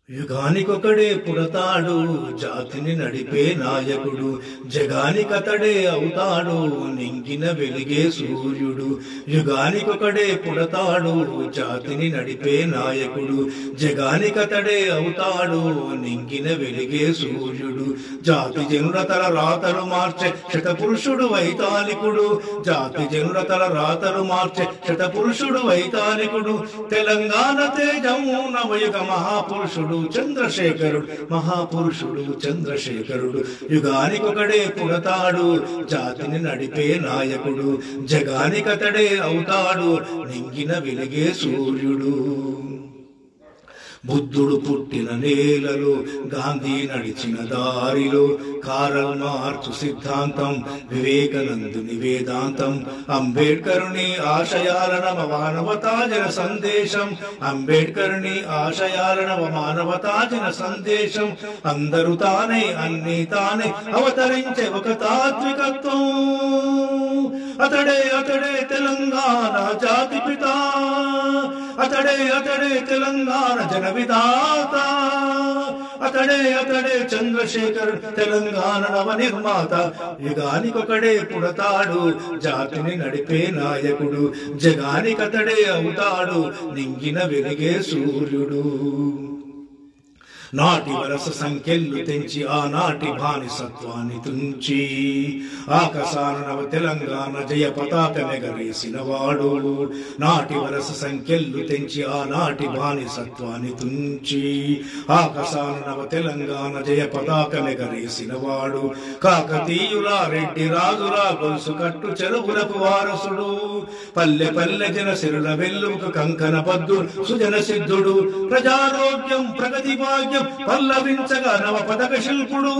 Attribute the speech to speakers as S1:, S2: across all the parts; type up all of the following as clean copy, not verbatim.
S1: యుగానికొకడే పుడతాడు జాతిని నడిపే నాయకుడు, జగానికతడే అవుతాడు నింగిన వెలిగే సూర్యుడు. యుగానికొకడే పుడతాడు జాతిని నడిపే నాయకుడు, జగానికతడే అవుతాడు నింగిన వెలిగే సూర్యుడు. జాతి జనుల తల రాతలు మార్చే శతపురుషుడు వైతాళికుడు, జాతి జనుల తల రాతలు మార్చే శతపురుషుడు వైతాళికుడు. తెలంగాణ తేజము నవయుగ మహాపురుషుడు చంద్రశేఖరుడు, మహాపురుషుడు చంద్రశేఖరుడు. యుగానికొకడే పుడతాడు జాతిని నడిపే నాయకుడు, జగానికతడే అవుతాడు నింగిన వెలిగే సూర్యుడు. బుద్ధుడు పుట్టిన నేలలో, గాంధీ నడిచిన దారిలో, కారల్ మార్క్స్ సిద్ధాంతం, వివేకానందుని వేదాంతం, అంబేడ్కరుని ఆశయాలనవ మానవతాజన సందేశం, అంబేడ్కరుని ఆశయాలనవ మానవతాజన సందేశం. అందరూ తానే అన్ని తానే అవతరించే ఒక తాత్వికత్వం, అతడే అతడే తెలంగాణ జాతి పిత, అతడే అతడే తెలంగాణ జన విధాత, అతడే అతడే చంద్రశేఖర్ తెలంగాణ నవ నిర్మాత. యుగానికొకడే పుడతాడు జాతిని నడిపే నాయకుడు, జగానికతడే అవుతాడు నింగిన వెలిగే సూర్యుడు. నాటి వరస సంఖ్యలు తెంచి ఆనాటి బానిసత్వాన్ని తుంచి, ఆకాశాన నవ తెలంగాణ జయ పతాక ఎగరేసినవాడు. నాటి వరస సంఖ్యలు తెంచి ఆనాటి బానిసత్వాన్ని తుంచి, ఆకాశాన నవ తెలంగాణ జయ పతాక ఎగరేసినవాడు. కాకతీయుల రెడ్డి రాజుల గొలుసు కట్టు చెరువులకు వారసుడు, పల్లె పల్లె జన సిరుల వెల్లుకు కంకణ బద్ధుడు సుజన సిద్ధుడు. ప్రజారోగ్యం ప్రగతి భాగ్యం పల్లవించగా నవ పదక శిల్పుడు,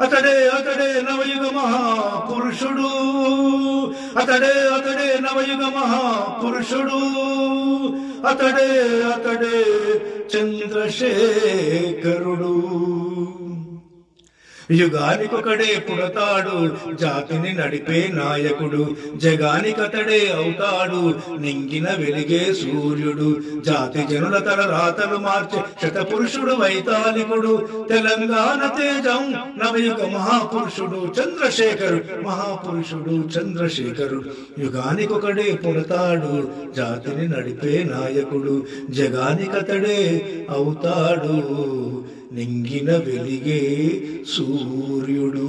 S1: అతడే అతడే నవయుగ మహాపురుషుడు, అతడే అతడే నవయుగ మహాపురుషుడు, అతడే అతడే చంద్రశేఖరుడు. యుగానికొకడే పుడతాడు జాతిని నడిపే నాయకుడు, జగానికతడే అవుతాడు నింగిన వెలిగే సూర్యుడు. జాతి జనుల తల రాతలు మార్చే శతపురుషుడు వైతాళికుడు, తెలంగాణ తేజం నవయుగ మహాపురుషుడు చంద్రశేఖరుడు, మహాపురుషుడు చంద్రశేఖరుడు. యుగానికొకడే పుడతాడు జాతిని నడిపే నాయకుడు, జగానికతడే అవుతాడు నింగిన వెలిగే సూర్యుడు.